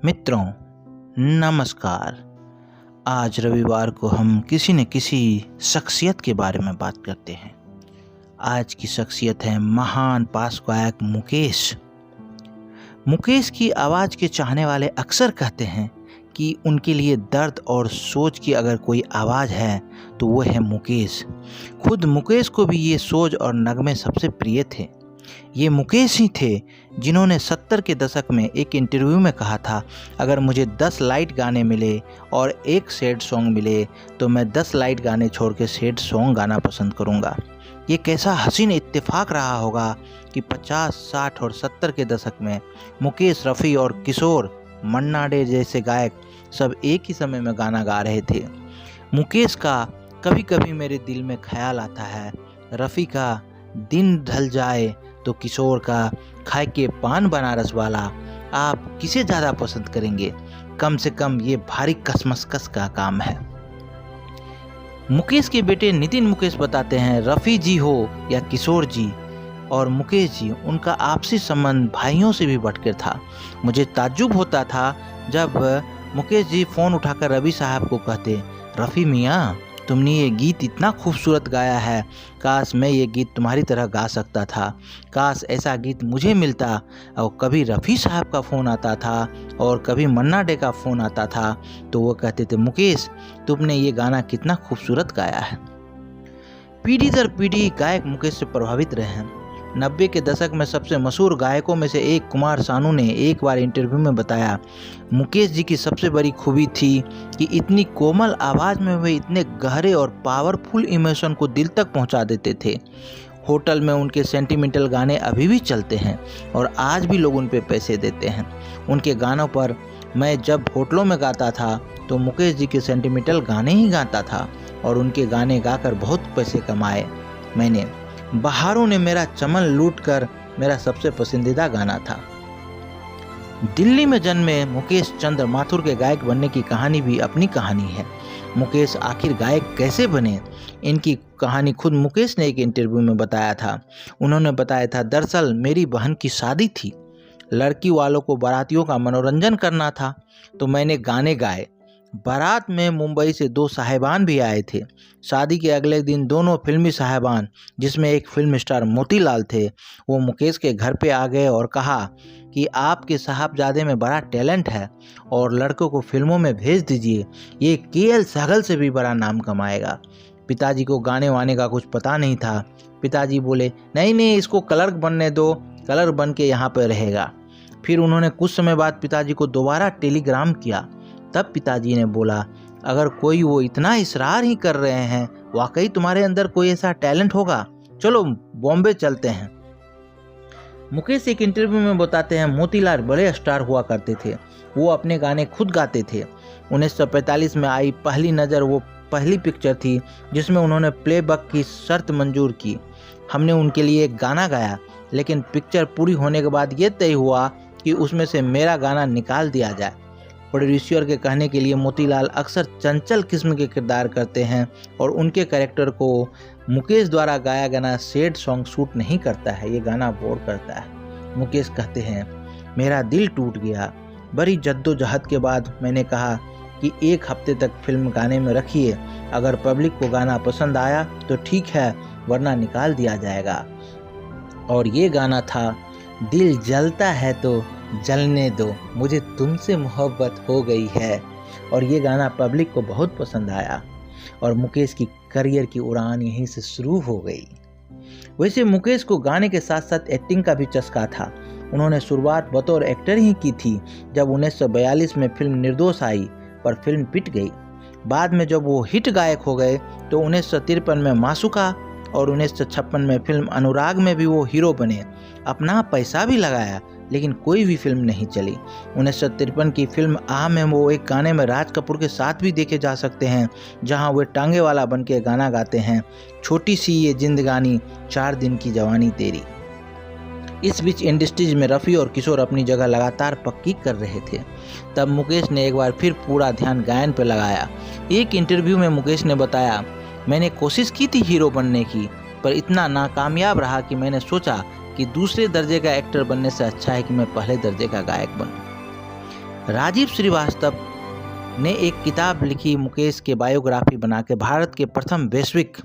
मित्रों, नमस्कार। आज रविवार को हम किसी न किसी शख्सियत के बारे में बात करते हैं। आज की शख्सियत है महान पार्श्व गायक मुकेश। मुकेश की आवाज़ के चाहने वाले अक्सर कहते हैं कि उनके लिए दर्द और सोच की अगर कोई आवाज़ है तो वो है मुकेश। खुद मुकेश को भी ये सोच और नगमे सबसे प्रिय थे। ये मुकेश ही थे जिन्होंने 70 के दशक में एक इंटरव्यू में कहा था, अगर मुझे 10 लाइट गाने मिले और एक सैड सॉन्ग मिले तो मैं 10 लाइट गाने छोड़ के सैड सॉन्ग गाना पसंद करूंगा। ये कैसा हसीन इत्तेफाक रहा होगा कि 50, 60 और 70 के दशक में मुकेश, रफ़ी और किशोर, मन्ना डे जैसे गायक सब एक ही समय में गाना गा रहे थे। मुकेश का कभी कभी मेरे दिल में ख्याल आता है, रफ़ी का दिन ढल जाए तो किशोर का खाए के पान बनारस वाला, आप किसे ज़्यादा पसंद करेंगे? कम से कम ये भारी कसमकस का काम है। मुकेश के बेटे नितिन मुकेश बताते हैं, रफ़ी जी हो या किशोर जी और मुकेश जी, उनका आपसी संबंध भाइयों से भी बढ़कर था। मुझे ताज्जुब होता था जब मुकेश जी फ़ोन उठाकर रवि साहब को कहते, रफ़ी मियाँ, तुमने ये गीत इतना खूबसूरत गाया है, काश मैं ये गीत तुम्हारी तरह गा सकता था, काश ऐसा गीत मुझे मिलता। और कभी रफ़ी साहब का फ़ोन आता था और कभी मन्ना डे का फ़ोन आता था तो वो कहते थे, मुकेश तुमने ये गाना कितना खूबसूरत गाया है। पीढ़ी दर पीढ़ी गायक मुकेश से प्रभावित रहे हैं। 90 के दशक में सबसे मशहूर गायकों में से एक कुमार सानू ने एक बार इंटरव्यू में बताया, मुकेश जी की सबसे बड़ी खूबी थी कि इतनी कोमल आवाज़ में वे इतने गहरे और पावरफुल इमोशन को दिल तक पहुंचा देते थे। होटल में उनके सेंटिमेंटल गाने अभी भी चलते हैं और आज भी लोग उन पे पैसे देते हैं। उनके गानों पर मैं जब होटलों में गाता था तो मुकेश जी के सेंटिमेंटल गाने ही गाता था और उनके गाने गाकर बहुत पैसे कमाए मैंने। बहारों ने मेरा चमन लूट कर मेरा सबसे पसंदीदा गाना था। दिल्ली में जन्मे मुकेश चंद्र माथुर के गायक बनने की कहानी भी अपनी कहानी है। मुकेश आखिर गायक कैसे बने, इनकी कहानी खुद मुकेश ने एक इंटरव्यू में बताया था। उन्होंने बताया था, दरअसल मेरी बहन की शादी थी, लड़की वालों को बारातियों का मनोरंजन करना था तो मैंने गाने गाए। बारात में मुंबई से 2 साहिबान भी आए थे। शादी के अगले दिन दोनों फिल्मी साहिबान, जिसमें एक फिल्म स्टार मोतीलाल थे, वो मुकेश के घर पे आ गए और कहा कि आपके साहबजादे में बड़ा टैलेंट है और लड़कों को फिल्मों में भेज दीजिए, ये केएल सहगल से भी बड़ा नाम कमाएगा। पिताजी को गाने वाने का कुछ पता नहीं था। पिताजी बोले, नहीं इसको क्लर्क बनने दो, क्लर्क बन के यहाँ पर रहेगा। फिर उन्होंने कुछ समय बाद पिताजी को दोबारा टेलीग्राम किया। तब पिताजी ने बोला, अगर कोई वो इतना इसरार ही कर रहे हैं, वाकई तुम्हारे अंदर कोई ऐसा टैलेंट होगा, चलो बॉम्बे चलते हैं। मुकेश एक इंटरव्यू में बताते हैं, मोतीलाल बड़े स्टार हुआ करते थे, वो अपने गाने खुद गाते थे। 1945 में आई पहली नज़र वो पहली पिक्चर थी जिसमें उन्होंने प्लेबैक की शर्त मंजूर की। हमने उनके लिए एक गाना गाया, लेकिन पिक्चर पूरी होने के बाद ये तय हुआ कि उसमें से मेरा गाना निकाल दिया जाए। प्रोड्यूसर के कहने के लिए मोतीलाल अक्सर चंचल किस्म के किरदार करते हैं और उनके कैरेक्टर को मुकेश द्वारा गाया गाना सैड सॉन्ग सूट नहीं करता है, ये गाना बोर करता है। मुकेश कहते हैं, मेरा दिल टूट गया। बड़ी जद्दोजहद के बाद मैंने कहा कि 1 हफ्ते तक फिल्म गाने में रखिए, अगर पब्लिक को गाना पसंद आया तो ठीक है, वरना निकाल दिया जाएगा। और ये गाना था, दिल जलता है तो जलने दो, मुझे तुमसे मोहब्बत हो गई है। और ये गाना पब्लिक को बहुत पसंद आया और मुकेश की करियर की उड़ान यहीं से शुरू हो गई। वैसे मुकेश को गाने के साथ साथ एक्टिंग का भी चस्का था। उन्होंने शुरुआत बतौर एक्टर ही की थी। जब 1942 में फिल्म निर्दोष आई, पर फिल्म पिट गई। बाद में जब वो हिट गायक हो गए तो 1953 में मासूका और 1956 में फिल्म अनुराग में भी वो हीरो बने। अपना पैसा भी लगाया, लेकिन कोई भी फिल्म नहीं चली। 1953 की फिल्म आ में वो एक गाने में राज कपूर के साथ भी देखे जा सकते हैं, जहां वे टांगे वाला बन के गाना गाते हैं, छोटी सी ये जिंदगानी, 4 दिन की जवानी तेरी। इस बीच इंडस्ट्रीज में रफ़ी और किशोर अपनी जगह लगातार पक्की कर रहे थे। तब मुकेश ने एक बार फिर पूरा ध्यान गायन पर लगाया। एक इंटरव्यू में मुकेश ने बताया, मैंने कोशिश की थी हीरो बनने की, पर इतना नाकामयाब रहा कि मैंने सोचा कि दूसरे दर्जे का एक्टर बनने से अच्छा है कि मैं पहले दर्जे का गायक बनूं। राजीव श्रीवास्तव ने एक किताब लिखी मुकेश के बायोग्राफी बना के भारत के प्रथम वैश्विक।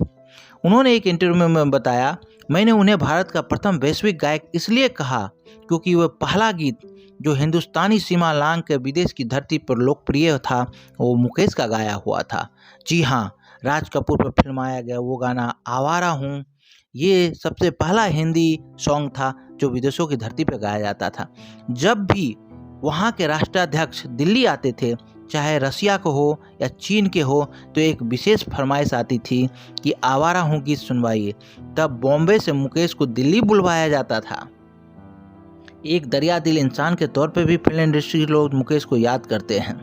उन्होंने एक इंटरव्यू में बताया, मैंने उन्हें भारत का प्रथम वैश्विक गायक इसलिए कहा क्योंकि वह पहला गीत जो हिंदुस्तानी सीमा लांघ के विदेश की धरती पर लोकप्रिय था वो मुकेश का गाया हुआ था। जी हाँ, राज कपूर पर फिल्माया गया वो गाना आवारा हूँ, ये सबसे पहला हिंदी सॉन्ग था जो विदेशों की धरती पर गाया जाता था। जब भी वहाँ के राष्ट्राध्यक्ष दिल्ली आते थे, चाहे रसिया को हो या चीन के हो, तो एक विशेष फरमाइश आती थी कि आवारा हूँ गीत सुनवाइए। तब बॉम्बे से मुकेश को दिल्ली बुलवाया जाता था। एक दरिया दिल इंसान के तौर पे भी फिल्म इंडस्ट्री के लोग मुकेश को याद करते हैं।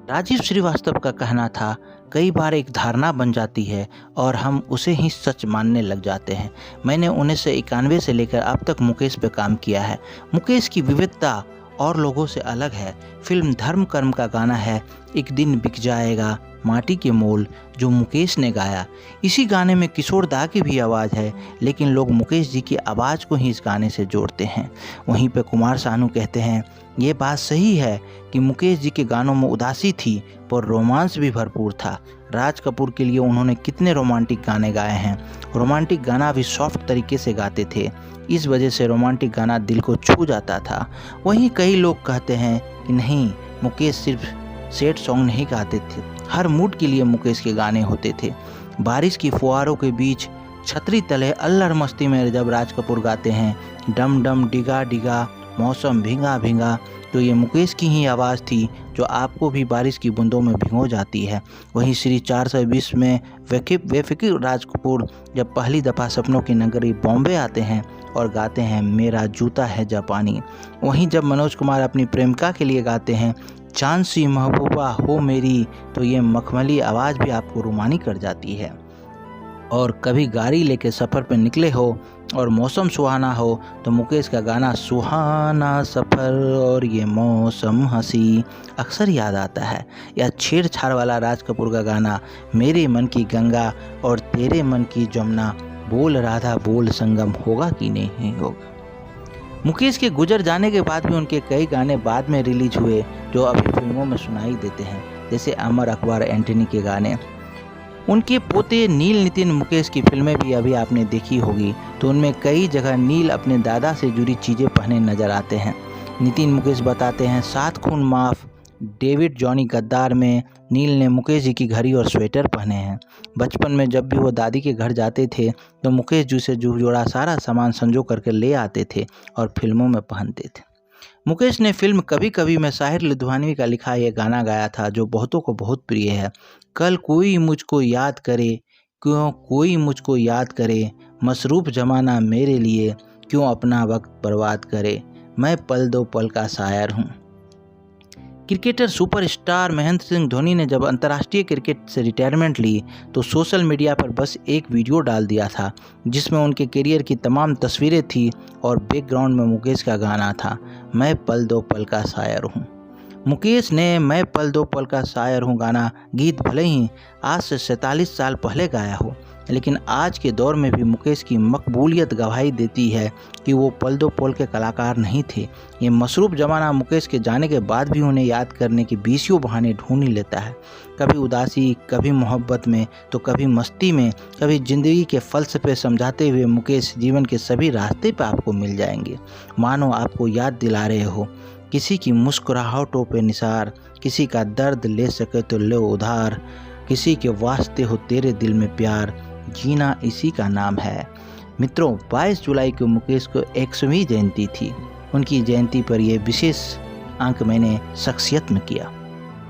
राजीव श्रीवास्तव का कहना था, कई बार एक धारणा बन जाती है और हम उसे ही सच मानने लग जाते हैं। मैंने 1991 से लेकर अब तक मुकेश पे काम किया है। मुकेश की विविधता और लोगों से अलग है। फिल्म धर्म कर्म का गाना है एक दिन बिक जाएगा माटी के मोल, जो मुकेश ने गाया। इसी गाने में किशोर दा की भी आवाज़ है, लेकिन लोग मुकेश जी की आवाज़ को ही इस गाने से जोड़ते हैं। वहीं पे कुमार सानू कहते हैं, ये बात सही है कि मुकेश जी के गानों में उदासी थी पर रोमांस भी भरपूर था। राज कपूर के लिए उन्होंने कितने रोमांटिक गाने गाए हैं। रोमांटिक गाना भी सॉफ्ट तरीके से गाते थे, इस वजह से रोमांटिक गाना दिल को छू जाता था। वहीं कई लोग कहते हैं कि नहीं, मुकेश सिर्फ सैड सॉन्ग नहीं गाते थे, हर मूड के लिए मुकेश के गाने होते थे। बारिश की फुहारों के बीच छतरी तले अल्लड़ मस्ती में जब राज कपूर गाते हैं, डम डम डिगा डिगा मौसम भींगा भींगा, तो ये मुकेश की ही आवाज़ थी जो आपको भी बारिश की बूंदों में भिगो जाती है। वहीं श्री 420 में बेफिक्र राज कपूर जब पहली दफ़ा सपनों की नगरी बॉम्बे आते हैं और गाते हैं मेरा जूता है जापानी। वहीं जब मनोज कुमार अपनी प्रेमिका के लिए गाते हैं चांद सी महबूबा हो मेरी, तो ये मखमली आवाज़ भी आपको रुमानी कर जाती है। और कभी गाड़ी लेके सफ़र पर निकले हो और मौसम सुहाना हो, तो मुकेश का गाना सुहाना सफ़र और ये मौसम हंसी अक्सर याद आता है। या छेड़छाड़ वाला राज कपूर का गाना मेरे मन की गंगा और तेरे मन की जमुना, बोल राधा बोल संगम होगा कि नहीं होगा। मुकेश के गुजर जाने के बाद भी उनके कई गाने बाद में रिलीज हुए जो अभी फिल्मों में सुनाई देते हैं, जैसे अमर अकबर एंटनी के गाने। उनके पोते नील नितिन मुकेश की फिल्में भी अभी आपने देखी होगी, तो उनमें कई जगह नील अपने दादा से जुड़ी चीज़ें पहने नजर आते हैं। नितिन मुकेश बताते हैं, 7 खून माफ डेविड जॉनी गद्दार में नील ने मुकेश जी की घड़ी और स्वेटर पहने हैं। बचपन में जब भी वो दादी के घर जाते थे तो मुकेश जी से जुड़ा सारा सामान संजो करके ले आते थे और फिल्मों में पहनते थे। मुकेश ने फिल्म कभी कभी में साहिर लुधियानवी का लिखा ये गाना गाया था जो बहुतों को बहुत प्रिय है। कल कोई मुझको याद करे, क्यों कोई मुझको याद करे, मसरूफ़ ज़माना मेरे लिए क्यों अपना वक्त बर्बाद करे, मैं पल दो पल का शायर हूँ। क्रिकेटर सुपरस्टार महेंद्र सिंह धोनी ने जब अंतर्राष्ट्रीय क्रिकेट से रिटायरमेंट ली तो सोशल मीडिया पर बस एक वीडियो डाल दिया था जिसमें उनके करियर की तमाम तस्वीरें थी और बैकग्राउंड में मुकेश का गाना था, मैं पल दो पल का शायर हूँ। मुकेश ने मैं पल दो पल का शायर हूँ गाना गीत भले ही आज से 47 साल पहले गाया हो, लेकिन आज के दौर में भी मुकेश की मकबूलियत गवाही देती है कि वो पल दो पल के कलाकार नहीं थे। ये मसरूफ़ ज़माना मुकेश के जाने के बाद भी उन्हें याद करने की बीसियों बहाने ढूंढ ही लेता है। कभी उदासी, कभी मोहब्बत में, तो कभी मस्ती में, कभी ज़िंदगी के फ़लसफ़े समझाते हुए मुकेश जीवन के सभी रास्ते पर आपको मिल जाएंगे। मानो आपको याद दिला रहे हो किसी की मुस्कुराहटों पे निसार, किसी का दर्द ले सके तो लो उधार, किसी के वास्ते हो तेरे दिल में प्यार, जीना इसी का नाम है। मित्रों, 22 जुलाई को मुकेश को 100वीं जयंती थी। उनकी जयंती पर यह विशेष अंक मैंने शख्सियत में किया।